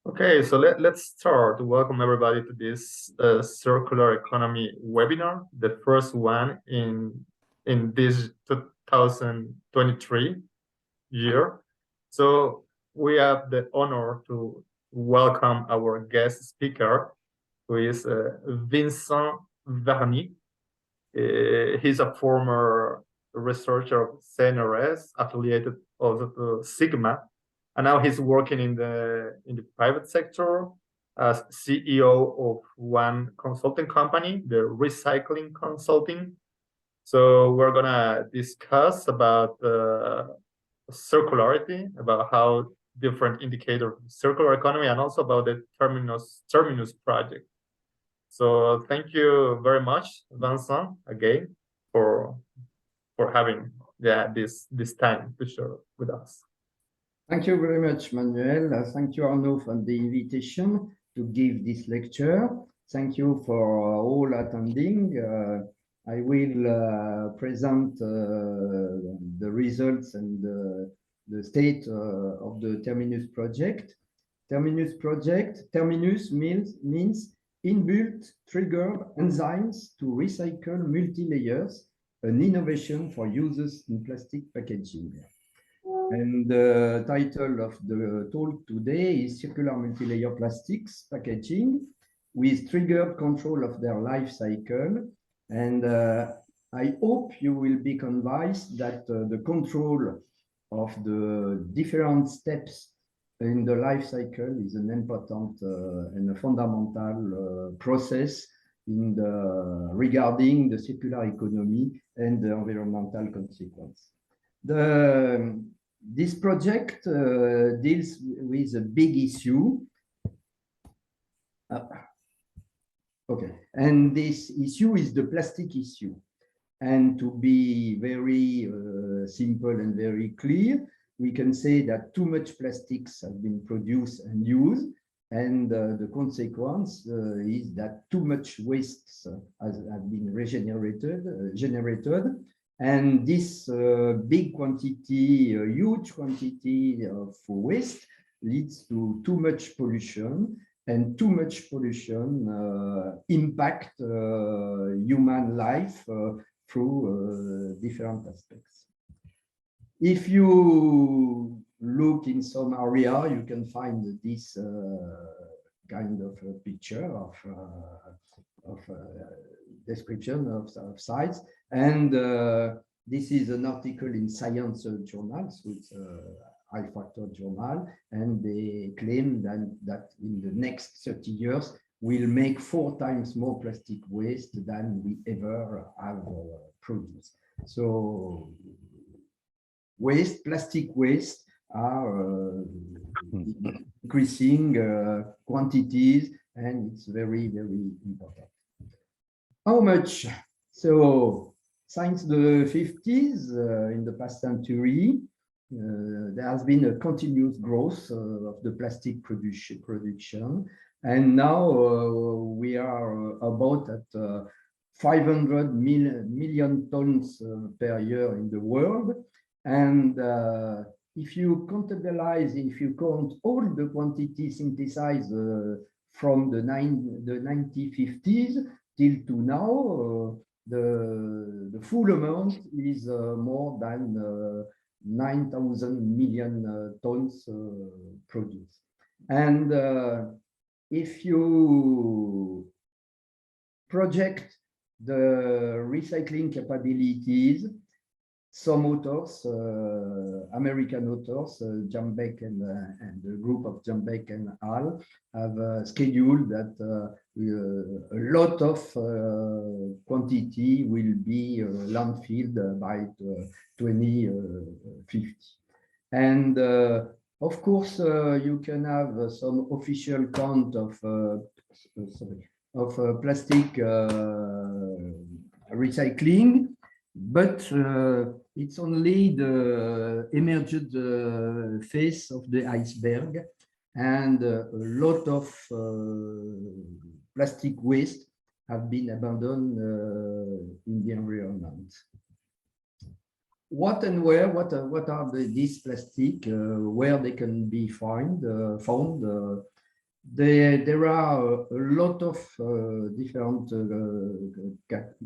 Okay, so let's start. Welcome everybody to this circular economy webinar, the first one in this 2023 year. So we have the honor to welcome our guest speaker, who is Vincent Verney. He's a former researcher of CNRS, affiliated also to Sigma, and now he's working in the private sector as CEO of one consulting company, the Recycling Consulting. So we're gonna discuss about circularity, about how different indicators of circular economy, and also about the Terminus project. So thank you very much, Vincent, again for having this time to share with us. Thank you very much, Manuel. Thank you, Arnaud, for the invitation to give this lecture. Thank you for all attending. I will present the results and the state of the Terminus project. Terminus means inbuilt triggered enzymes to recycle multi-layers, an innovation for users in plastic packaging. And the title of the talk today is Circular Multi-Layer Plastics Packaging with Triggered Control of Their Life Cycle. And I hope you will be convinced that the control of the different steps in the life cycle is an important and a fundamental process in regarding the circular economy and the environmental consequence. This project deals with a big issue. Okay, and this issue is the plastic issue. And to be very simple and very clear, we can say that too much plastics have been produced and used, and the consequence is that too much waste have been generated. And this big quantity, huge quantity of waste leads to too much pollution, and too much pollution impact human life through different aspects. If you look in some area, you can find this kind of a picture of description of sites. And this is an article in Science journals, so it's a high-factor journal, and they claim that in the next 30 years, we'll make 4 times more plastic waste than we ever have produced. So plastic waste are increasing quantities, and it's very, very important. How much? So since the 50s, in the past century, there has been a continuous growth of the plastic production. And now we are about at 500 million tons per year in the world. And if you contabilize, if you count all the quantity synthesized from the 1950s till to now, the full amount is more than 9,000 million tons produced. And if you project the recycling capabilities, some authors, American authors, Jambeck and the group of Jambeck and Al, have scheduled that a lot of quantity will be landfilled by 2050. And of course, you can have some official count of plastic recycling, but it's only the emerged face of the iceberg, and a lot of plastic waste have been abandoned in the environment. What and where? What are these plastic? Where they can be found? There are a lot of different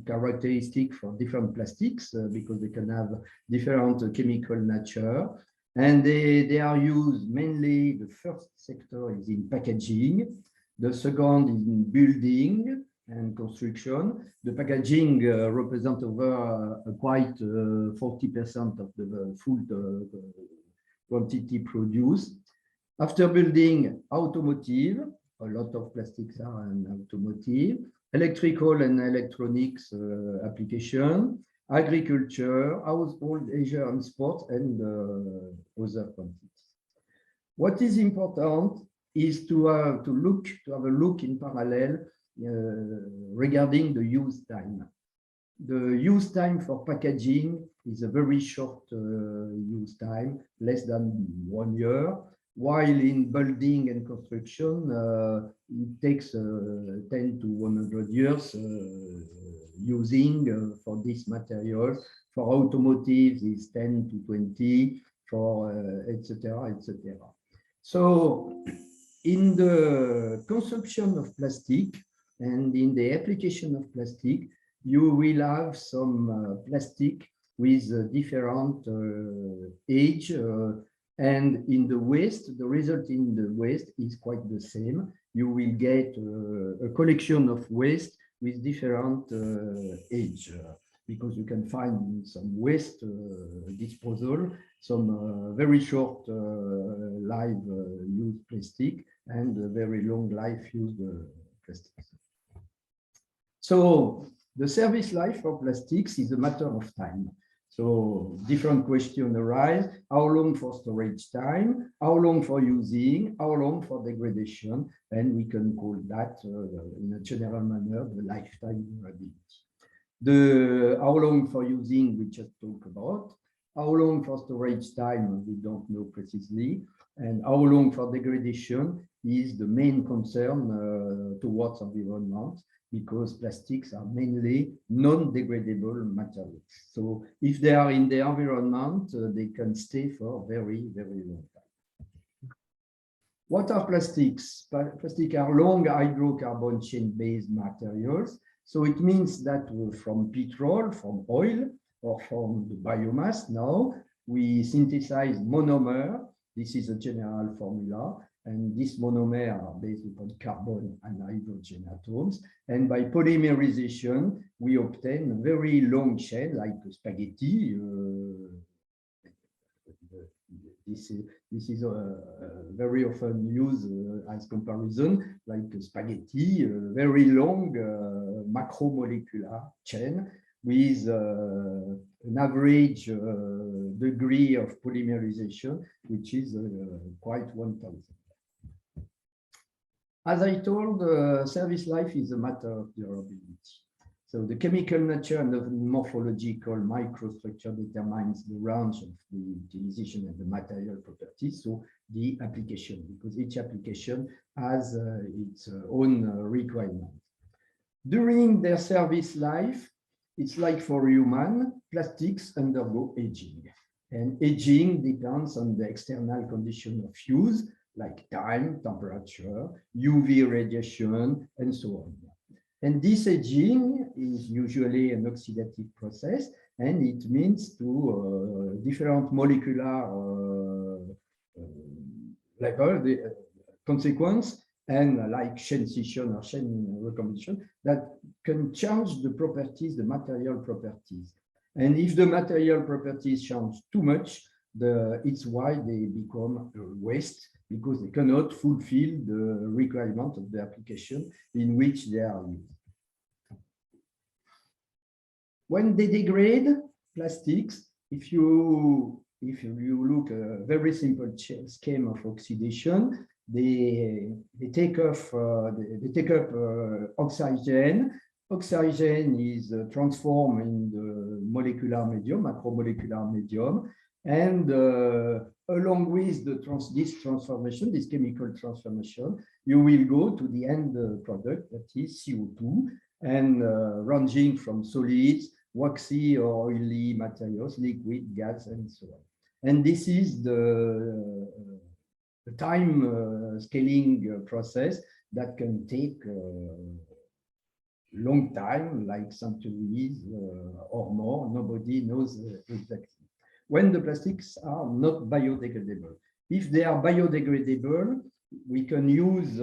characteristics for different plastics because they can have different chemical nature. And they are used mainly, the first sector is in packaging, the second is in building and construction. The packaging represents over quite 40% of the food quantity produced. After building, automotive, a lot of plastics are in automotive, electrical and electronics application, agriculture, household, leisure and sport, and other quantities. What is important is to have a look in parallel regarding the use time. The use time for packaging is a very short use time, less than 1 year, while in building and construction, it takes 10 to 100 years using for this material. For automotive, it's 10 to 20, for etc., etc. So in the consumption of plastic and in the application of plastic, you will have some plastic with different age, and in the waste, the result in the waste is quite the same. You will get a collection of waste with different age, because you can find some waste disposal, some very short life used plastic, and very long life used plastics. So the service life for plastics is a matter of time. So different questions arise: how long for storage time, how long for using, how long for degradation, and we can call that in a general manner the lifetime durability. The how long for using we just talked about, how long for storage time we don't know precisely, and how long for degradation is the main concern towards environment, because plastics are mainly non-degradable materials. So if they are in the environment, they can stay for a very, very long time. What are plastics? Plastics are long hydrocarbon chain-based materials. So it means that from petrol, from oil, or from the biomass now, we synthesize monomer. This is a general formula. And these monomers are based upon carbon and hydrogen atoms. And by polymerization, we obtain a very long chain like spaghetti. This is very often used as comparison, like spaghetti, a very long macromolecular chain with an average degree of polymerization, which is quite 1,000. As I told, service life is a matter of durability. So the chemical nature and the morphological microstructure determines the range of the utilization and the material properties, so the application, because each application has its own requirement. During their service life, it's like for human, plastics undergo aging. And aging depends on the external condition of use, like time, temperature, UV radiation, and so on. And this aging is usually an oxidative process, and it means to different molecular level, the consequence, and like chain scission or chain recombination, that can change the properties, the material properties. And if the material properties change too much, it's why they become waste, because they cannot fulfill the requirement of the application in which they are used. When they degrade plastics, if you look at a very simple scheme of oxidation, they take up oxygen. Oxygen is transformed in the molecular medium, macromolecular medium, and along with this transformation, this chemical transformation, you will go to the end product, that is CO2, and ranging from solids, waxy or oily materials, liquid, gas, and so on. And this is the time scaling process that can take long time, like centuries or more. Nobody knows exactly. When the plastics are not biodegradable. If they are biodegradable, we can use,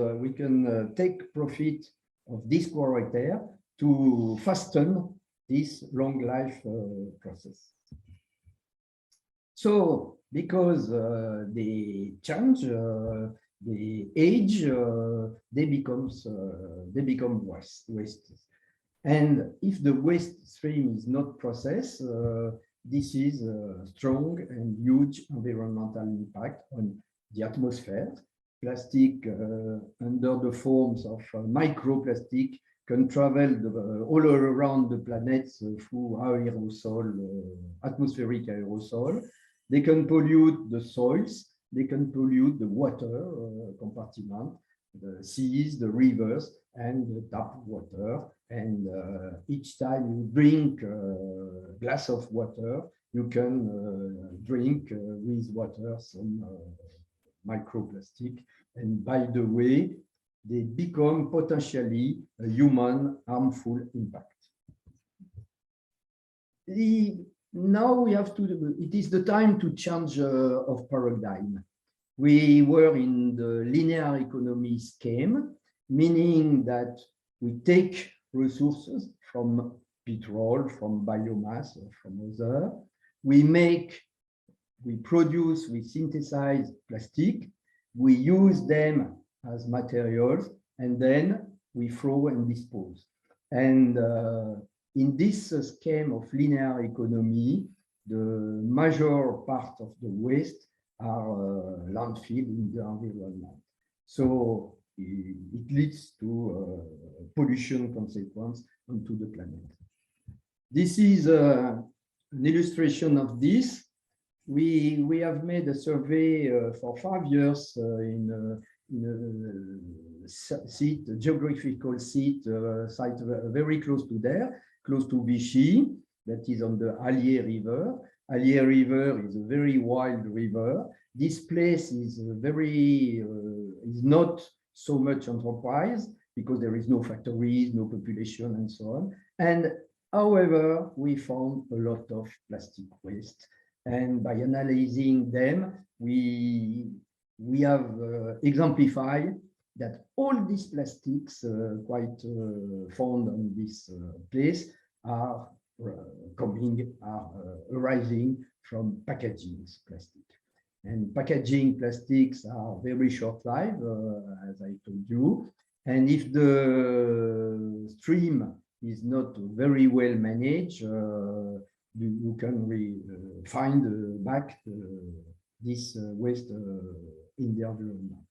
take profit of this character to fasten this long life process. So, because they change, they age, they become waste. And if the waste stream is not processed, this is a strong and huge environmental impact on the atmosphere. Plastic under the forms of microplastic can travel all around the planet through aerosol, atmospheric aerosol. They can pollute the soils, they can pollute the water compartment, the seas, the rivers, and the tap water. And each time you drink a glass of water, you can drink with water some microplastic. And by the way, they become potentially a human harmful impact. Now we have to, it is the time to change of paradigm. We were in the linear economy scheme, meaning that we take resources from petrol, from biomass, or from other. We produce, we synthesize plastic, we use them as materials, and then we throw and dispose. And in this scheme of linear economy, the major part of the waste are landfill in the environment. So it leads to pollution consequence onto the planet. This is an illustration of this. We have made a survey for 5 years in a seat, a geographical site very close to there, close to Vichy, that is on the Allier River. Allier River is a very wild river. This place is is not so much enterprise because there is no factories, no population, and so on. And however, we found a lot of plastic waste. And by analyzing them, we have exemplified that all these plastics quite found on this place are arising from packaging plastic. And packaging plastics are very short life, as I told you. And if the stream is not very well managed, you can find back this waste in the environment.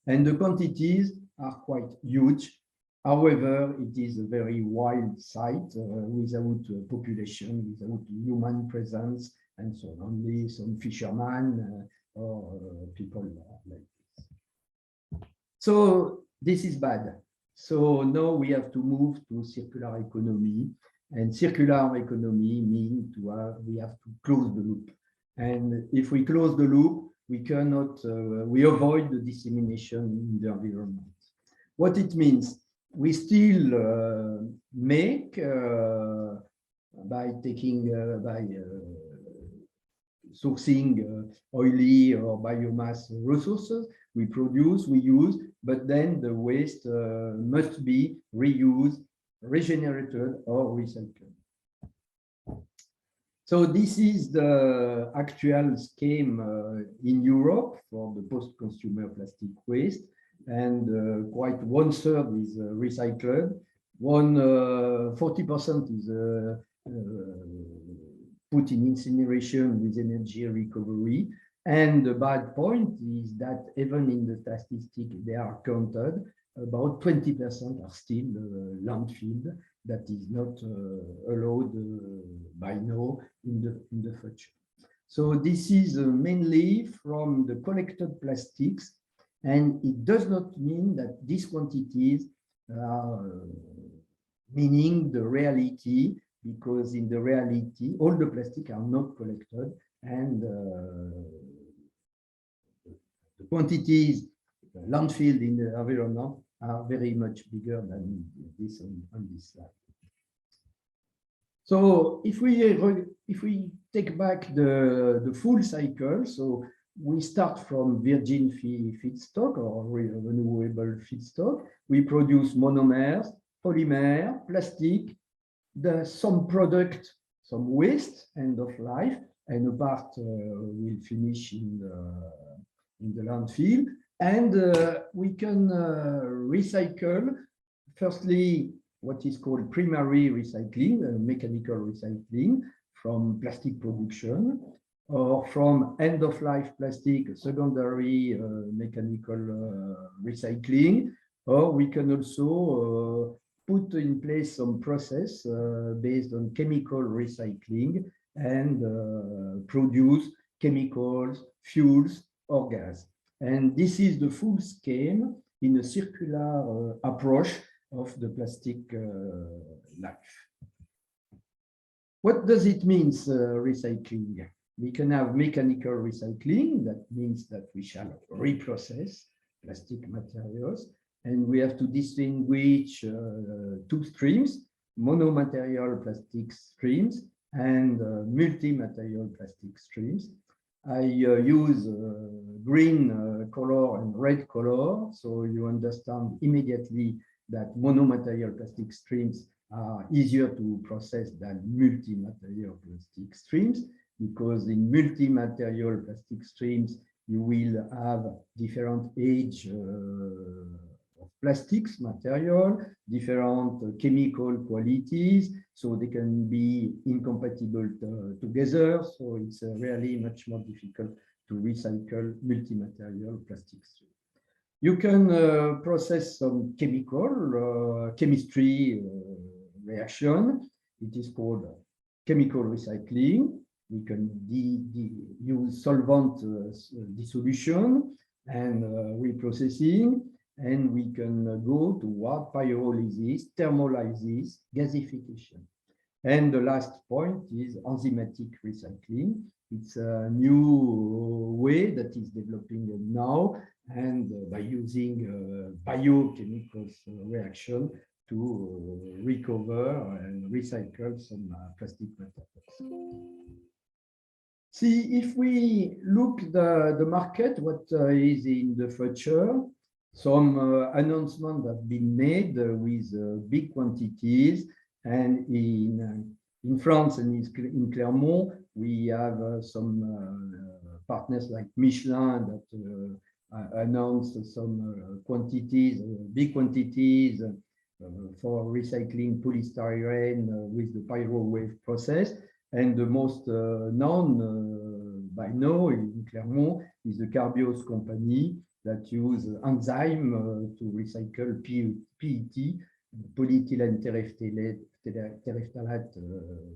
And the quantities are quite huge. However, it is a very wild site without population, without human presence, and so on. Only some fishermen or people like this. So this is bad. So now we have to move to circular economy. And circular economy means we have to close the loop. And if we close the loop, we cannot, we avoid the dissemination in the environment. What it means, we still make by sourcing oily or biomass resources, we produce, we use, but then the waste must be reused, regenerated, or recycled. So this is the actual scheme in Europe for the post-consumer plastic waste, and quite 1/3 is recycled, 40% is put in incineration with energy recovery. And the bad point is that even in the statistic they are counted, about 20% are still landfill that is not allowed by now in the future. So this is mainly from the collected plastics, and it does not mean that these quantities are meaning the reality, because in the reality, all the plastic are not collected, and the quantities landfill in the environment are very much bigger than this on this slide. So if we take back the full cycle, so we start from virgin feedstock or renewable feedstock. We produce monomers, polymer, plastic, some product, some waste, end of life, and a part will finish in the landfill. And we can recycle, firstly, what is called primary recycling, mechanical recycling from plastic production, or from end-of-life plastic, secondary mechanical recycling, or we can also put in place some process based on chemical recycling and produce chemicals, fuels, or gas. And this is the full scheme in a circular approach of the plastic life. What does it mean, recycling? We can have mechanical recycling. That means that we shall reprocess plastic materials. And we have to distinguish two streams, monomaterial plastic streams and multi-material plastic streams. I use green color and red color, so you understand immediately that monomaterial plastic streams are easier to process than multi-material plastic streams, because in multi-material plastic streams, you will have different age of plastics material, different chemical qualities, so they can be incompatible together. So it's really much more difficult to recycle multi-material plastic streams. You can process some chemistry reaction. It is called chemical recycling. We can use solvent dissolution and reprocessing, and we can go to what pyrolysis, thermolysis, gasification. And the last point is enzymatic recycling. It's a new way that is developing now, and by using biochemical reaction to recover and recycle some plastic materials. See, if we look the market, what is in the future, some announcements have been made with big quantities, and in France and in Clermont, we have some partners like Michelin that announced some quantities, big quantities for recycling polystyrene with the pyrowave process. And the most known by now in Clermont is the Carbios company that use enzyme to recycle PET, polyethylene terephthalate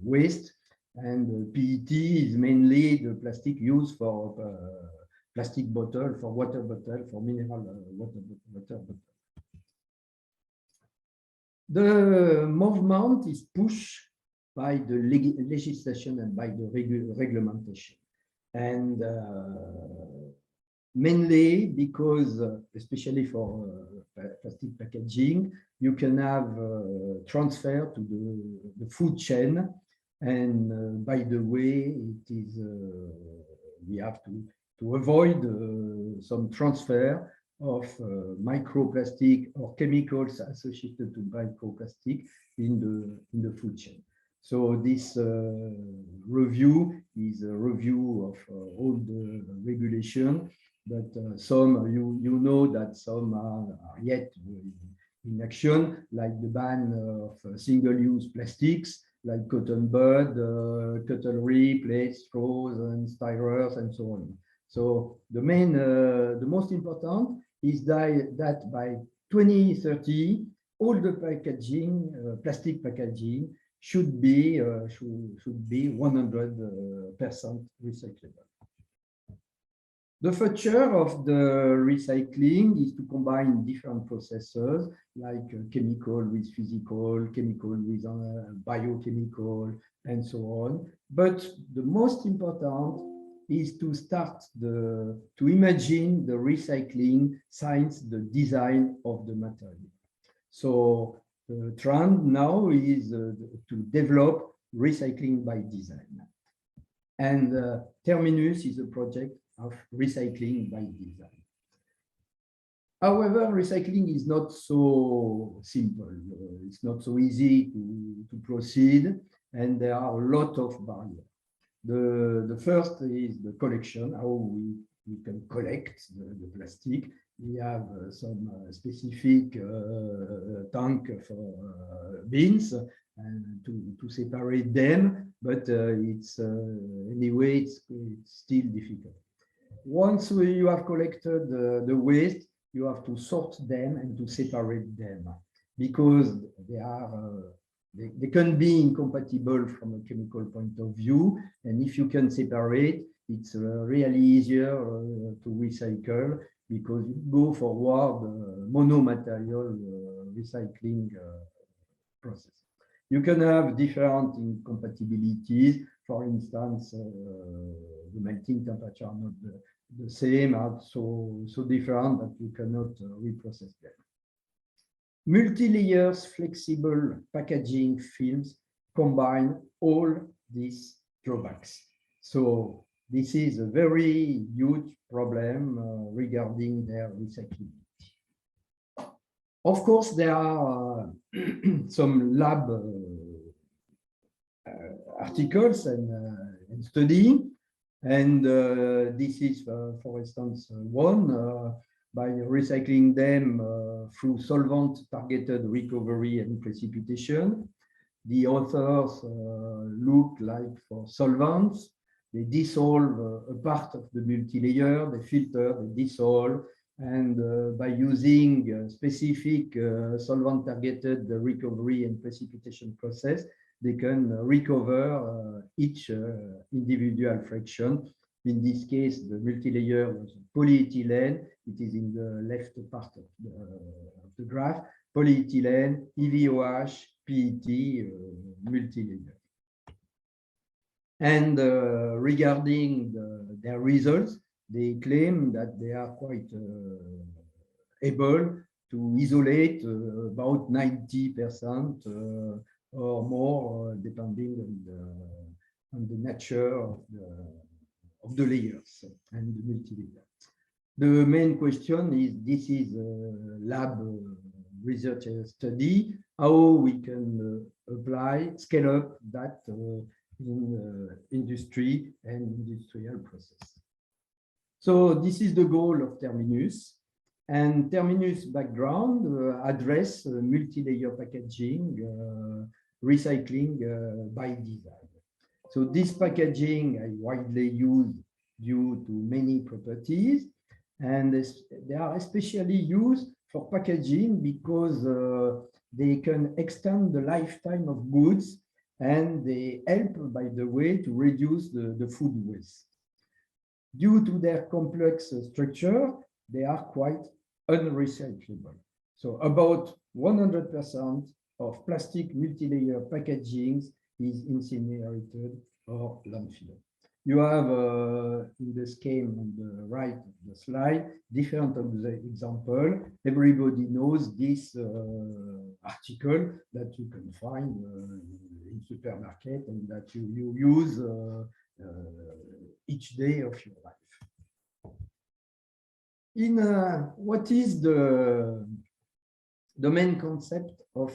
waste. And PET is mainly the plastic used for plastic bottle, for water bottle, for mineral water bottle. The movement is pushed by the legislation and by the regulation. And mainly because, especially for plastic packaging, you can have transfer to the food chain. And by the way, it is we have to avoid some transfer of microplastic or chemicals associated to microplastic in the food chain. So this review is a review of all the regulation, but some you know that some are yet in action, like the ban of single-use plastics, like cotton bud, cutlery, plates, straws, and stirrers, and so on. So the most important is that by 2030, all the packaging, plastic packaging, should be 100% recyclable. The future of the recycling is to combine different processes, like chemical with physical, chemical with biochemical, and so on. But the most important is to start to imagine the recycling science, the design of the material. So the trend now is to develop recycling by design. And Terminus is a project of recycling by design. However, recycling is not so simple. It's not so easy to proceed, and there are a lot of barriers. The first is the collection, how we can collect the plastic. We have some specific tank for bins and to separate them, but it's anyway, it's still difficult. Once you have collected the waste, you have to sort them and to separate them because they can be incompatible from a chemical point of view. And if you can separate, it's really easier to recycle because you go forward monomaterial recycling process. You can have different incompatibilities. For instance, the melting temperature are not the same, are so different that you cannot reprocess them. Multi-layers flexible packaging films combine all these drawbacks. So this is a very huge problem regarding their recyclability. Of course, there are some lab articles and study, and this is, for instance, one by recycling them through solvent-targeted recovery and precipitation. The authors look like for solvents. They dissolve a part of the multi-layer, they filter, they dissolve, and by using specific solvent-targeted recovery and precipitation process, they can recover each individual fraction. In this case, the multi-layer was polyethylene. It is in the left part of the graph. Polyethylene, EVOH, PET, multi-layer. And regarding their results, they claim that they are quite able to isolate about 90% or more, depending on the nature of the layers and the multi-layer. The main question is, this is a lab research study, how we can apply, scale up that in industry and industrial process. So this is the goal of Terminus. And Terminus background address multi-layer packaging, recycling by design. So this packaging is widely used due to many properties, and they are especially used for packaging because they can extend the lifetime of goods, and they help, by the way, to reduce the food waste. Due to their complex structure, they are quite unrecyclable. So about 100% of plastic multi-layer packaging is incinerated or landfill. You have in the scheme on the right of the slide different examples. Everybody knows this article that you can find in supermarket and that you use each day of your life. In what is the main concept of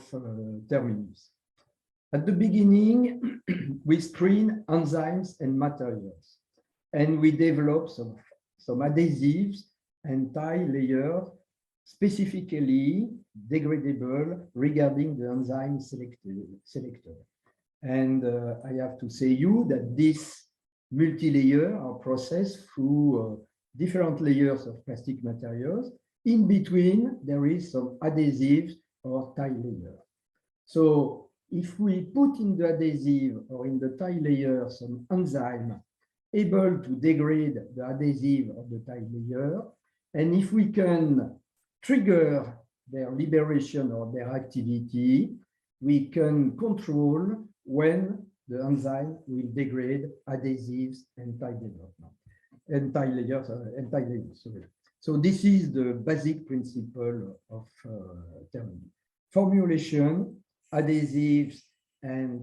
Terminus? At the beginning, we screen enzymes and materials, and we develop some adhesives and tie layers specifically degradable regarding the enzyme selector. And I have to say you that this multi-layer are processed through different layers of plastic materials. In between, there is some adhesives or tie layer. So if we put in the adhesive or in the tie layer some enzyme able to degrade the adhesive of the tie layer, and if we can trigger their liberation or their activity, we can control when the enzyme will degrade adhesives and tie development. anti-layers, sorry. So this is the basic principle of Terminus. Formulation, adhesives, and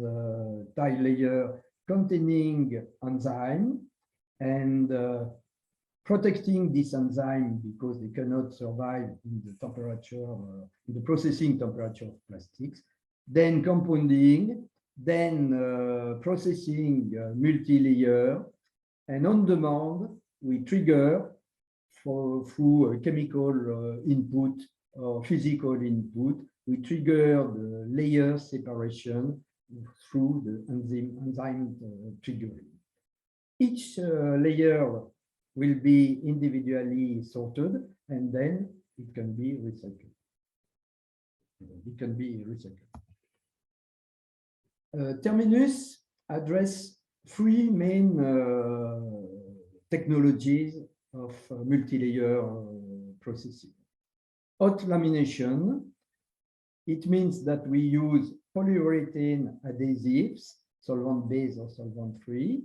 tile layer containing enzyme, and protecting this enzyme because they cannot survive in the temperature, in the processing temperature of plastics. Then compounding, then processing multi-layer, and on demand we trigger through a chemical input or physical input. We trigger the layer separation through the enzyme triggering. Each layer will be individually sorted, and then it can be recycled. Terminus address three main technologies of multi-layer processing. Hot lamination, it means that we use polyurethane adhesives, solvent-based or solvent-free,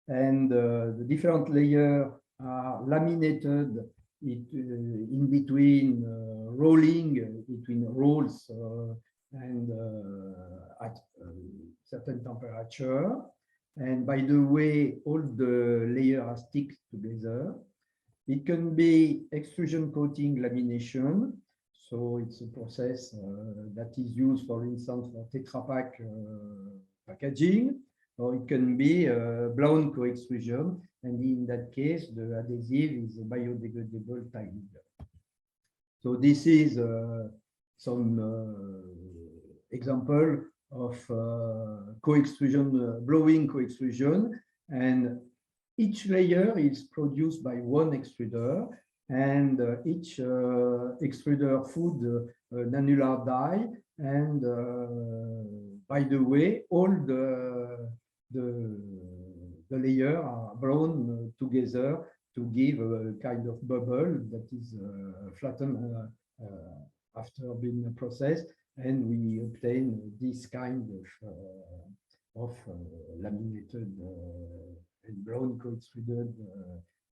and the different layers are laminated in between rolling, between rolls and at certain temperature. And by the way, all the layers are stick together. It can be extrusion coating lamination. So it's a process that is used, for instance, for Tetra Pak packaging, or it can be blown co-extrusion. And in that case, the adhesive is a biodegradable tile. So this is some example of co-extrusion, blowing co-extrusion, and each layer is produced by one extruder, and each extruder food an annular die. And by the way, all the layers are blown together to give a kind of bubble that is flattened after being processed, and we obtain this kind of laminated and blown co-extruded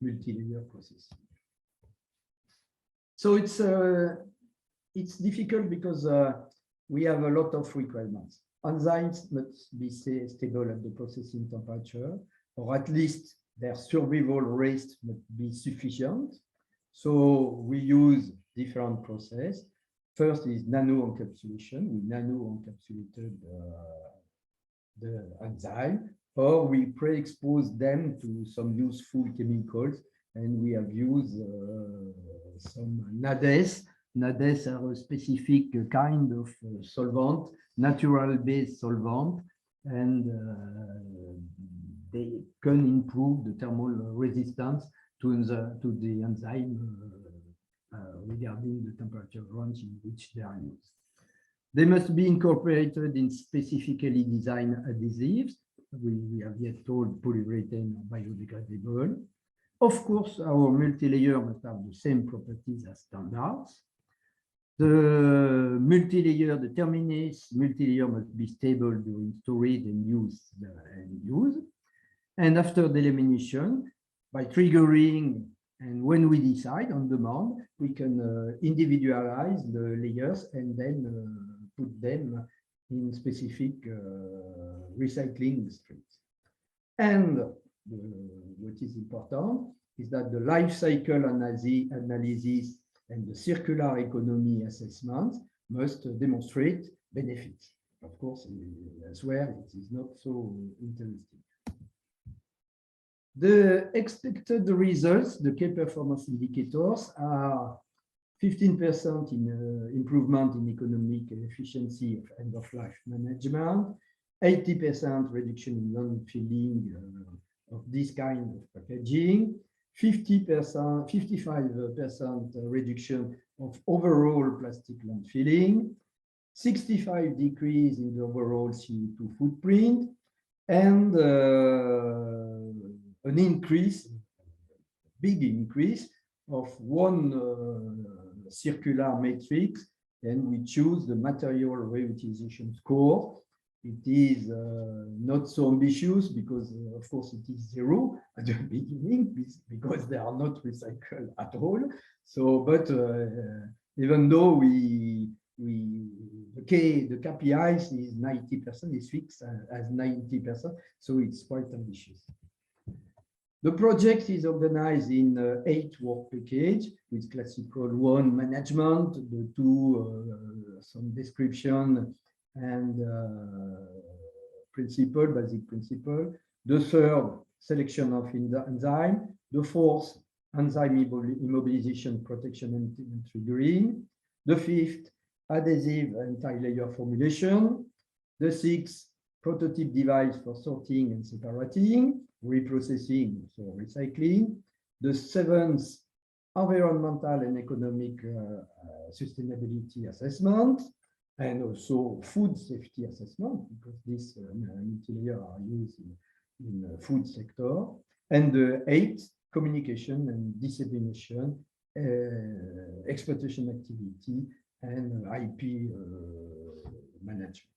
multi-layer process. So it's difficult because we have a lot of requirements. Enzymes must be stable at the processing temperature, or at least their survival rate must be sufficient. So we use different processes. First is nano-encapsulation. We nano-encapsulated the enzyme, or we pre-expose them to some useful chemicals, and we have used some NADES. NADES are a specific kind of solvent, natural-based solvent, and they can improve the thermal resistance to the enzyme regarding the temperature range in which they are used. They must be incorporated in specifically designed adhesives. We have yet told polyurethane are biodegradable. Of course, our multi-layer must have the same properties as standards. The multi-layer, the Terminus multi-layer must be stable during storage and use. And after delamination, by triggering, and when we decide on demand, we can individualize the layers and then put them in specific recycling streams. And what is important is that the life cycle analysis and the circular economy assessment must demonstrate benefits. Of course, elsewhere it is not so interesting. The expected results, the key performance indicators, are 15% in improvement in economic efficiency of end-of-life management, 80% reduction in landfilling of this kind of packaging, 55% reduction of overall plastic landfilling, 65% decrease in the overall CO2 footprint, and an increase, big increase of one circular matrix, and we choose the material reutilization score. It is not so ambitious because, of course, it is 0 at the beginning because they are not recycled at all. So, but even though the KPIs is 90%, is fixed as 90%, so it's quite ambitious. The project is organized in 8 work packages with classical 1 management, the 2 some description and basic principle. The 3rd, selection of enzyme. The 4th, enzyme immobilization, protection and triggering. The 5th, adhesive anti-layer formulation. The 6th, prototype device for sorting and separating, reprocessing, so recycling. The 7th, environmental and economic sustainability assessment, and also food safety assessment, because this multilayer are used in the food sector. And the 8th, communication and dissemination, exploitation activity, and IP management.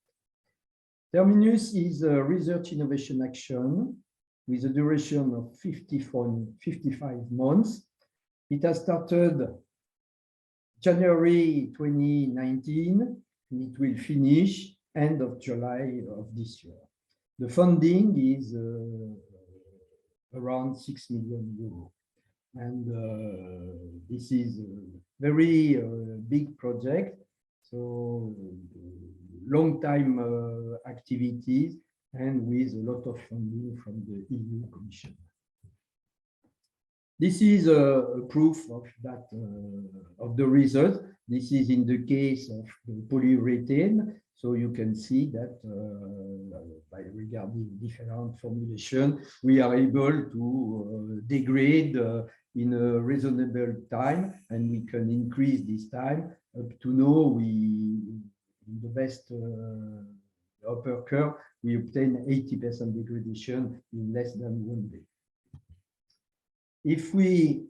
Terminus is a research innovation action with a duration of 55 months. It has started January 2019, and it will finish end of July of this year. The funding is around 6 million euros. And this is a very big project. So long time activities and with a lot of funding from the EU Commission. This is a proof of that of the result. This is in the case of the polyurethane. So you can see that by regarding different formulation, we are able to degrade in a reasonable time, and we can increase this time up to now. In the best upper curve, we obtain 80% degradation in less than 1 day. If we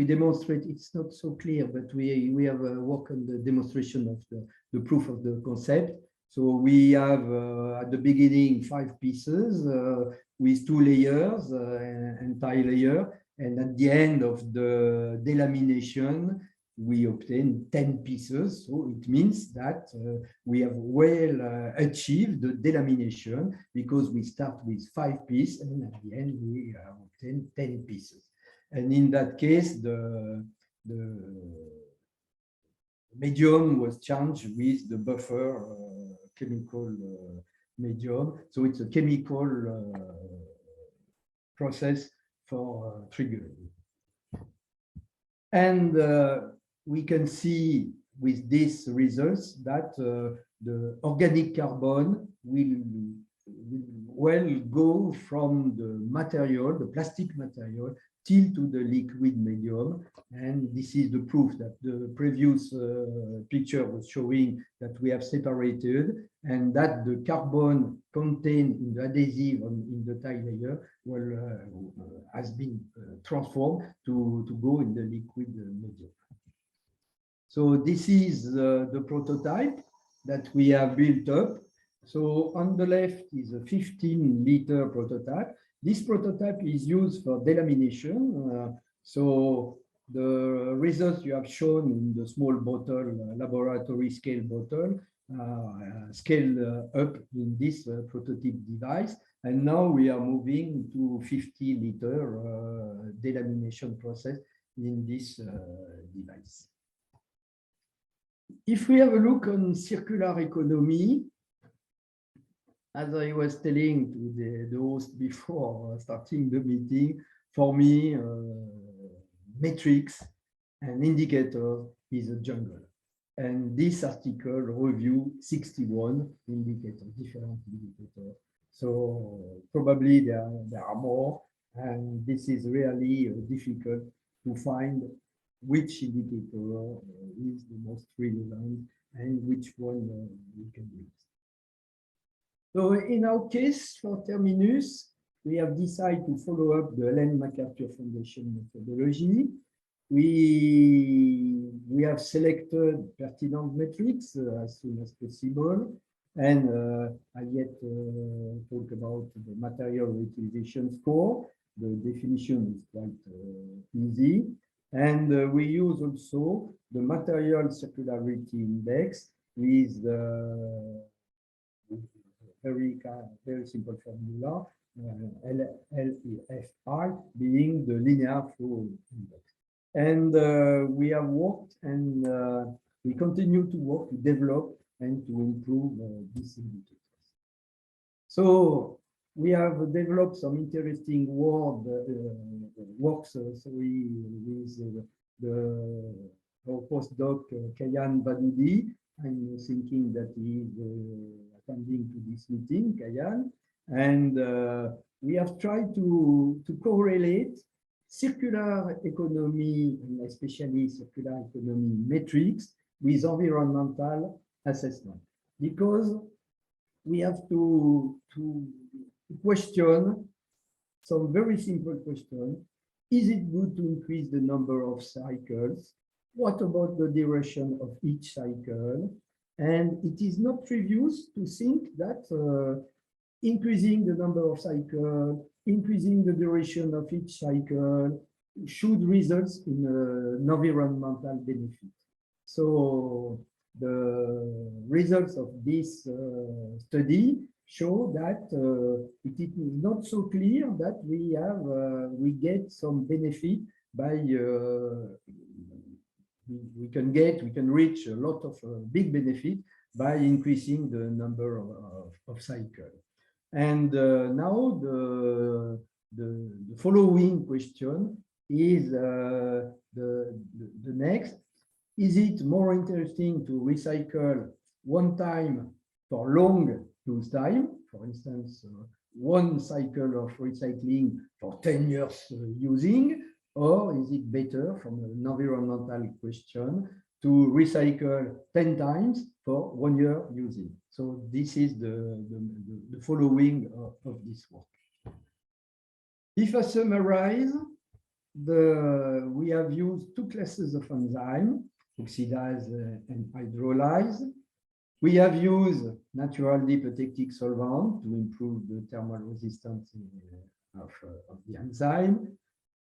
demonstrate, it's not so clear, but we have a work on the demonstration of the proof of the concept. So we have at the beginning 5 pieces with 2 layers, anti-layer, and at the end of the delamination, we obtain 10 pieces. So it means that we have well achieved the delamination because we start with 5 pieces and at the end we obtain 10 pieces. And in that case, the medium was changed with the buffer chemical medium. So it's a chemical process for triggering. And we can see with these results that the organic carbon will well go from the material, the plastic material, till to the liquid medium. And this is the proof that the previous picture was showing that we have separated and that the carbon contained in the adhesive in the tile layer has been transformed to go in the liquid medium. So this is the prototype that we have built up. So on the left is a 15-liter prototype. This prototype is used for delamination. So the results you have shown in the small bottle, laboratory scale bottle, scale up in this prototype device. And now we are moving to 50-liter delamination process in this device. If we have a look on circular economy, as I was telling to the host before starting the meeting, for me, metrics and indicator is a jungle. And this article review 61 indicators, different indicators. So probably there are more, and this is really difficult to find which indicator is the most relevant and which one we can use. So in our case for Terminus, we have decided to follow up the Ellen MacArthur Foundation methodology. we have selected pertinent metrics as soon as possible, and I yet talk about the material utilization score. The definition is quite easy, and we use also the material circularity index with the very simple formula, LEFI being the linear flow index. And we have worked and we continue to work to develop and to improve these indicators. So we have developed some interesting works with our postdoc Kayan Badoudi. I'm thinking that he is attending to this meeting, Kayan, and we have tried to correlate circular economy, and especially circular economy metrics, with environmental assessment, because we have to question some very simple questions. Is it good to increase the number of cycles? What about the duration of each cycle? And it is not trivial to think that increasing the number of cycles, increasing the duration of each cycle should result in an environmental benefit. So the results of this study show that it is not so clear that we get some benefit by we can reach a lot of big benefit by increasing the number of cycles. And now the following question is the next. Is it more interesting to recycle one time for long use time, for instance, one cycle of recycling for 10 years using, or is it better from an environmental question to recycle 10 times for 1 year using? So this is the following of this work. If I summarize, we have used two classes of enzyme, oxidase and hydrolyze. We have used natural dipeptic solvent to improve the thermal resistance of the enzyme.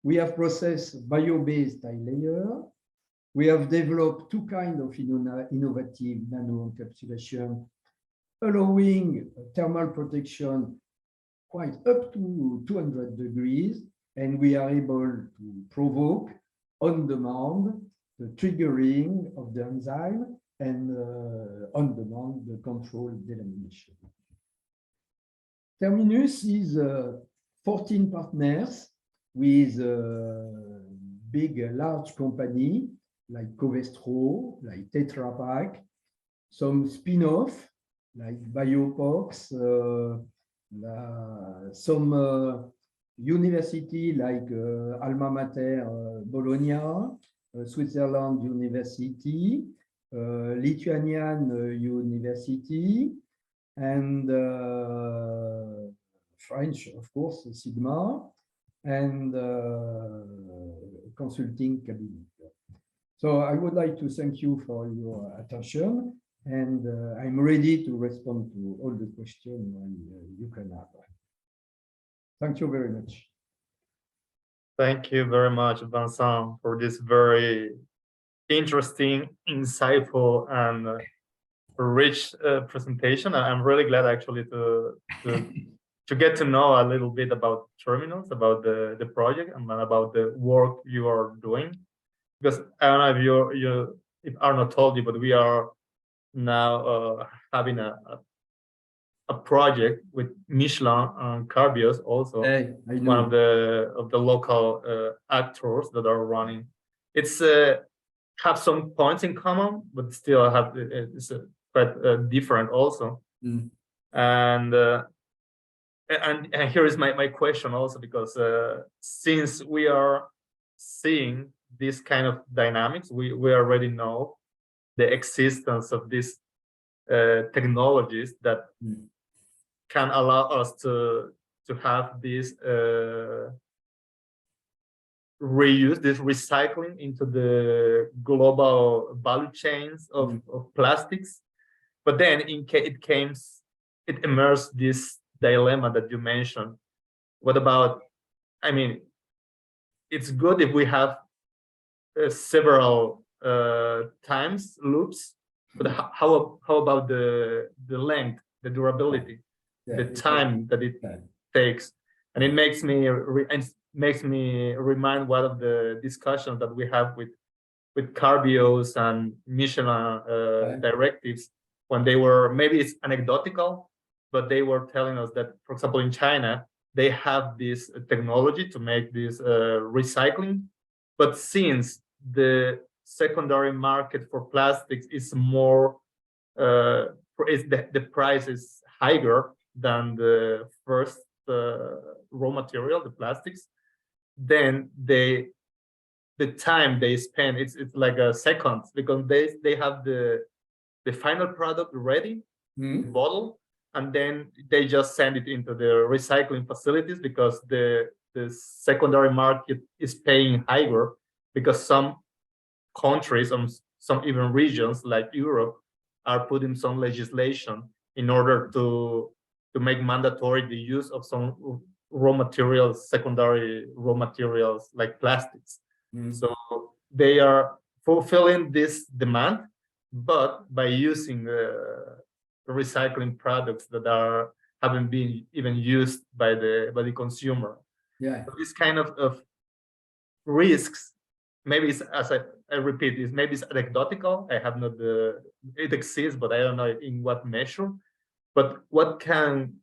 We have processed bio-based tile layer. We have developed two kinds of innovative nano-encapsulation, allowing thermal protection quite up to 200 degrees, and we are able to provoke on demand the triggering of the enzyme and on demand the controlled delamination. Terminus is 14 partners with big, large company like Covestro, like Tetra Pak, some spin-off like Biopox, some university like Alma Mater Bologna, Switzerland University, Lithuanian University, and French, of course, Sigma, and consulting cabinet. So I would like to thank you for your attention, and I'm ready to respond to all the questions you can have. Thank you very much. Thank you very much, Vincent, for this very interesting, insightful, and rich presentation. I'm really glad actually to get to know a little bit about Terminus, about the project, and about the work you are doing. Because I don't know if Arnaud told you, but we are now having a project with Michelin and Carbios also, one of the local actors that are running. It's have some points in common, but still it's quite different also. And here is my question also, because since we are seeing this kind of dynamics, we already know the existence of these technologies that can allow us to have this reuse, this recycling into the global value chains of plastics. But then it emerged this dilemma that you mentioned. What about, I mean, it's good if we have several times loops, but how about the length, the durability, the time that it takes? And it makes me remind one of the discussions that we have with Carbios and Michelin directives, when they were, maybe it's anecdotal, but they were telling us that, for example, in China, they have this technology to make this recycling, but since the secondary market for plastics is more, the price is higher than the first raw material, the plastics, then the time they spend, it's like a second, because they have the final product ready, bottle, and then they just send it into the recycling facilities, because the secondary market is paying higher, because some countries, some even regions like Europe, are putting some legislation in order to make mandatory the use of some raw materials, secondary raw materials like plastics. So they are fulfilling this demand, but by using recycling products that haven't been even used by the consumer. Yeah. So this kind of risks, maybe it's, as I repeat, is maybe it's anecdotal. I have not it exists, but I don't know in what measure. But what can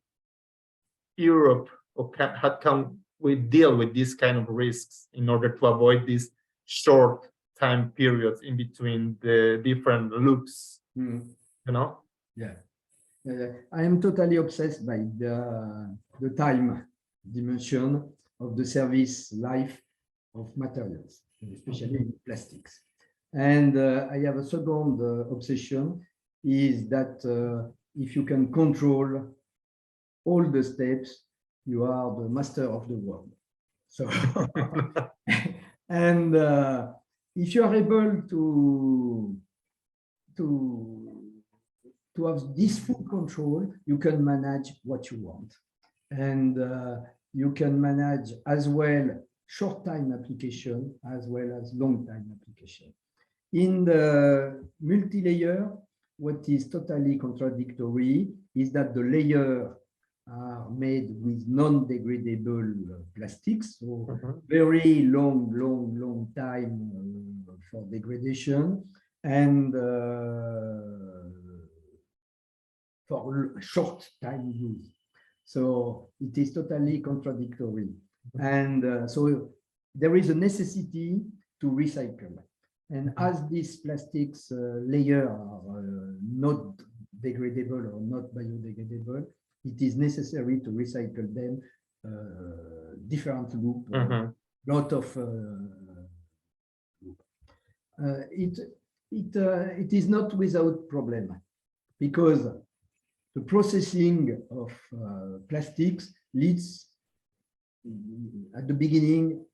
Europe, or how can we deal with these kind of risks in order to avoid these short time periods in between the different loops? You know? Yeah. I am totally obsessed by the time dimension of the service life of materials, especially plastics. And I have a second obsession, is that if you can control all the steps, you are the master of the world. So, and if you are able to have this full control, you can manage what you want. And you can manage as well short time application as well as long time application. In the multi-layer, what is totally contradictory is that the layer are made with non-degradable plastics, so very long time for degradation, and for short time use. So it is totally contradictory. And so there is a necessity to recycle. And as these plastics layer are not degradable or not biodegradable, it is necessary to recycle them different loop, lot of it is not without problem, because the processing of plastics leads at the beginning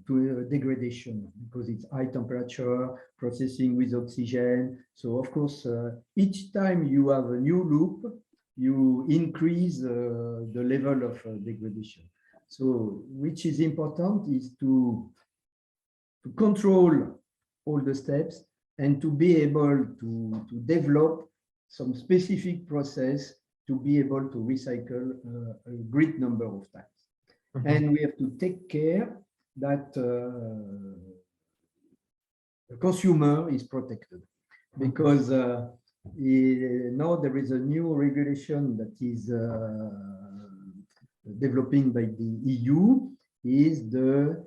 to degradation, because it's high temperature, processing with oxygen. So of course, each time you have a new loop, you increase the level of degradation. So which is important is to control all the steps and to be able to develop some specific process to be able to recycle a great number of times. And we have to take care that the consumer is protected, because now there is a new regulation that is developing by the EU, is the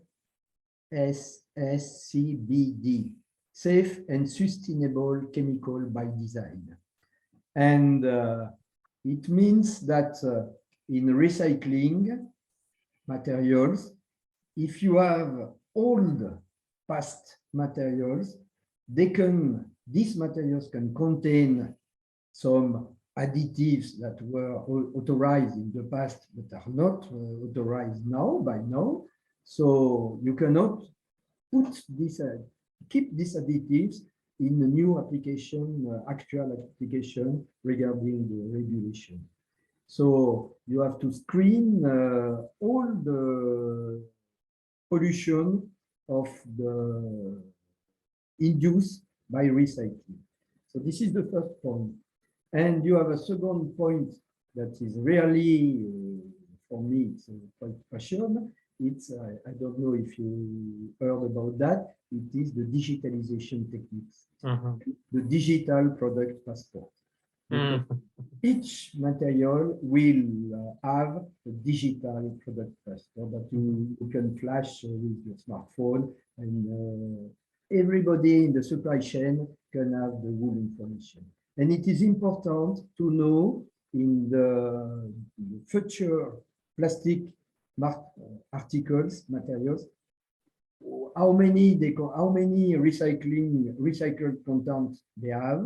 SSCBD, Safe and Sustainable Chemical by Design. And it means that in recycling materials, if you have old past materials, these materials can contain some additives that were authorized in the past but are not authorized now by now. So you cannot put this, keep these additives in a new application, actual application regarding the regulation. So you have to screen all the pollution of the induced by recycling. So this is the first point. And you have a second point that is really, for me, it's quite passion. It's, I don't know if you heard about that, it is the digitalization techniques, the digital product passport. Each material will have a digital product passport that you can flash with your smartphone, and everybody in the supply chain can have the whole information. And it is important to know in the future plastic articles, materials, how many recycled content they have,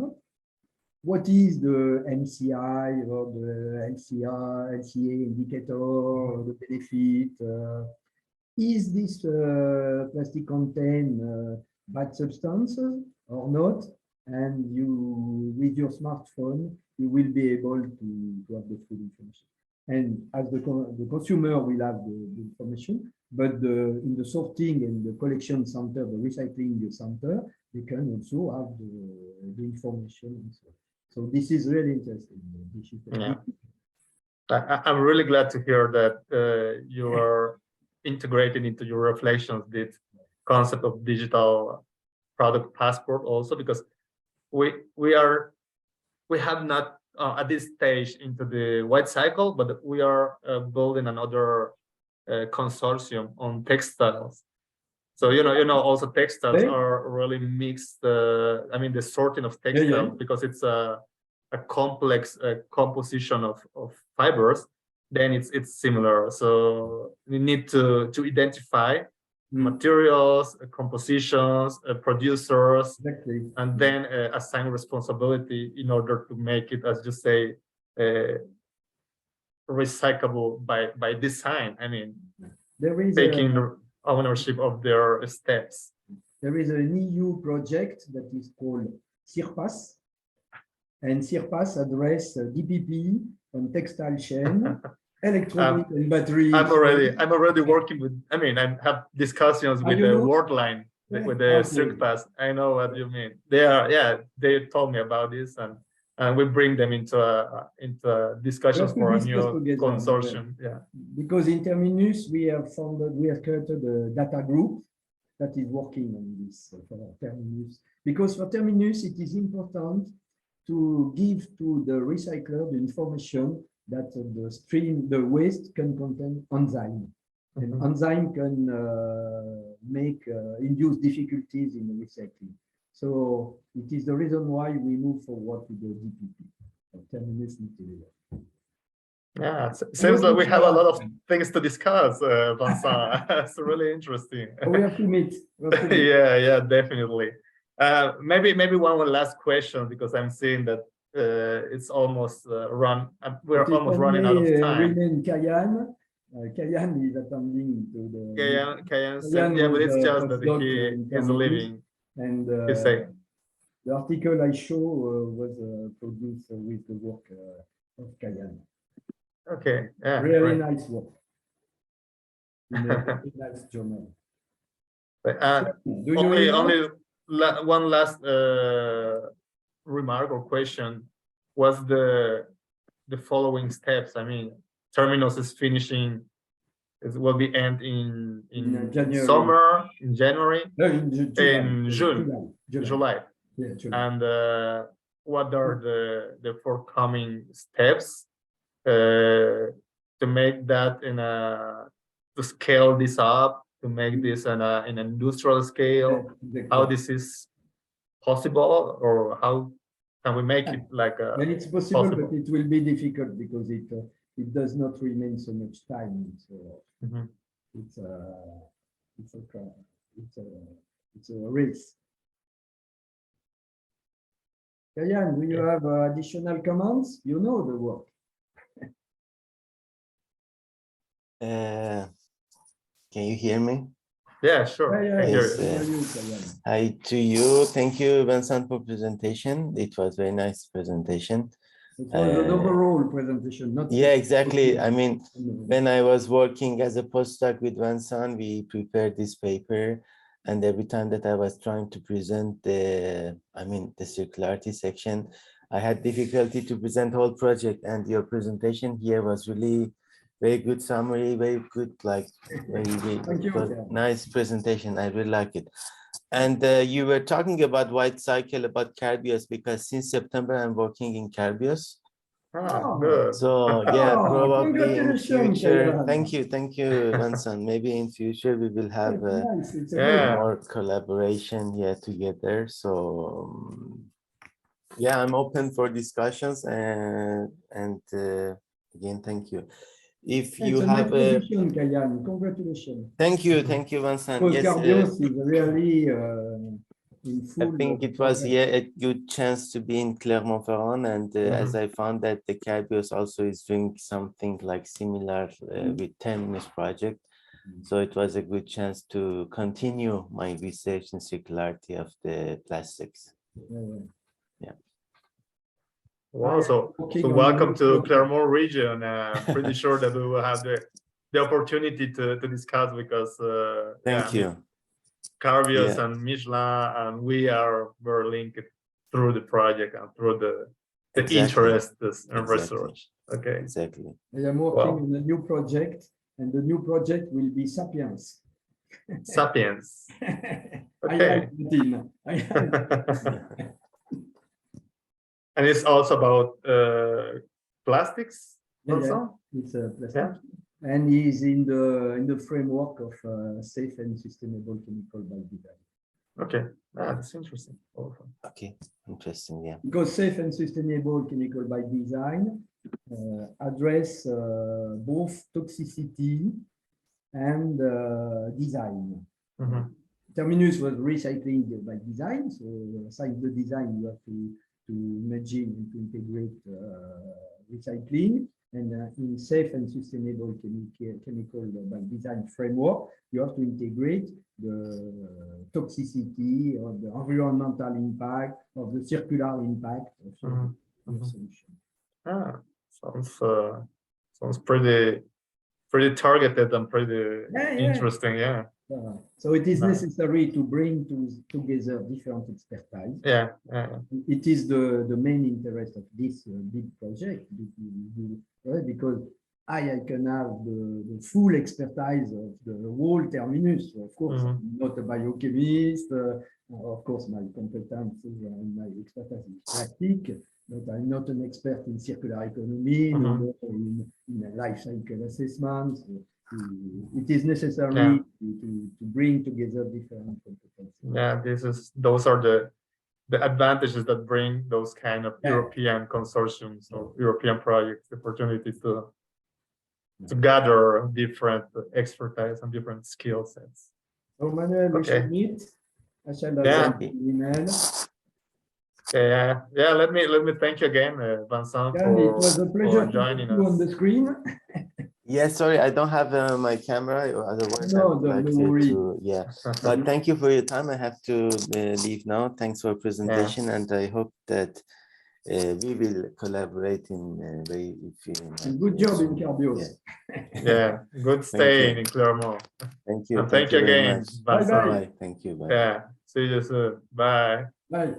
what is the MCI or the LCA indicator, or the benefit, is this plastic contain bad substances or not? And you, with your smartphone, you will be able to have the full information. And as the consumer will have the information, but in the sorting and the collection center, the recycling center, they can also have the information. And so this is really interesting. Yeah. I'm really glad to hear that you are integrating into your reflections this concept of digital product passport also, because we have not at this stage into the white cycle, but we are building another consortium on textiles. So you know also textiles are really mixed. I mean the sorting of textiles, because it's a complex composition of fibers. Then it's similar. So we need to identify materials, compositions, producers, and then assign responsibility in order to make it, as you say, recyclable by design. I mean, there is taking ownership of their steps. There is an EU project that is called CIRPAS, and CIRPAS address DPP on textile chain, electronic and battery. I'm already working with. I mean, I have discussions with the Worldline, with the CIRPAS. I know what you mean. They are, yeah. They told me about this, and we bring them into discussions for a new consortium. Yeah. Because in Terminus we have created a data group that is working on this for Terminus. Because for Terminus it is important to give to the recycler the information that the waste can contain enzyme. And enzyme can induce difficulties in recycling. So it is the reason why we move forward to the DPP, Terminus multilayer. Yeah, it seems like we have a lot of things to discuss, Vincent. It's really interesting. We have to meet. Yeah, definitely. Maybe one last question, because I'm seeing that it's almost we're almost running out of time. Kayan is attending to the. Kayan, yeah, but it's just that he is leaving. And the article I show was produced with the work of Kayan. Okay, yeah, really nice work. In a nice journal. Only one last remark or question was the following steps. I mean, Terminus is finishing. It will be end in January. Summer, in January, no, in June, July. Yeah, July. And what are the forthcoming steps to make that to scale this up, to make this in an industrial scale? Yeah, exactly. How this is possible, or how can we make it like a? Well, it's possible, but it will be difficult because it does not remain so much time. So it's a race. Kayan, do you have additional comments? You know the work. Can you hear me? Yeah, sure. Yeah, I hear Yes, you. Hi to you. Thank you, Vincent, for presentation. It was very nice presentation. It was an overall presentation, not Yeah, exactly. I mean, specific. when I was working as a postdoc with Vincent, we prepared this paper, and every time that I was trying to present the circularity section, I had difficulty to present whole project, and your presentation here was really very good summary, very good, like Thank you. nice presentation. I really like it. And you were talking about white cycle, about Carbios, because since September I'm working in Carbios. Ah, good. So yeah, probably in congratulations, future. Kayan. Thank you, Vincent. Maybe in future we will have Nice. It's a Yeah. more collaboration here together. So yeah, I'm open for discussions, and again, thank you. If you have a Kayan. Congratulations. thank you, Vincent. Because Yes, Carbios is really in I full. think it was a good chance to be in Clermont, and as I found that the Carbios also is doing something like similar with Terminus project. So it was a good chance to continue my research in circularity of the plastics. Yeah. Wow, so welcome to Clermont region. Pretty sure that we will have the opportunity to discuss, because Thank you. Carbios and Michelin and we are very linked through the project and through the interest in research. Okay. Exactly. I am working on a new project, and the new project will be Sapiens. Sapiens. Okay. And it's also about plastics also? It's a plastic. And is in the framework of safe and sustainable chemical by design. Okay, that's interesting. Okay, interesting, yeah. Because safe and sustainable chemical by design address both toxicity and design. Terminus was recycling by design, so aside the design, you have to imagine and to integrate recycling. And in safe and sustainable chemical by design framework, you have to integrate the toxicity of the environmental impact, of the circular impact of your solution. Sounds pretty targeted and pretty interesting, yeah. So it is necessary to bring together different expertise. Yeah. It is the main interest of this big project, because I can have the full expertise of the whole Terminus. Of course, I'm not a biochemist. Of course, my competences and my expertise is plastic, but I'm not an expert in circular economy, in life cycle assessment. It is necessary to bring together different competencies. Yeah, those are the advantages that bring those kind of European consortiums or European projects, the opportunity to gather different expertise and different skill sets. So Manuel, we should meet. I shall have an email. Yeah. Let me thank you again, Vincent, it was a pleasure joining us on the screen. Yeah, sorry, I don't have my camera. Otherwise, I would like to. Yeah, but thank you for your time. I have to leave now. Thanks for presentation, and I hope that we will collaborate in a very. Good job in Carbios. Yeah, good staying in Clermont. Thank you. And thank you again, Bye Vincent. bye. Thank you. Bye. Yeah, see you soon. Bye. Bye.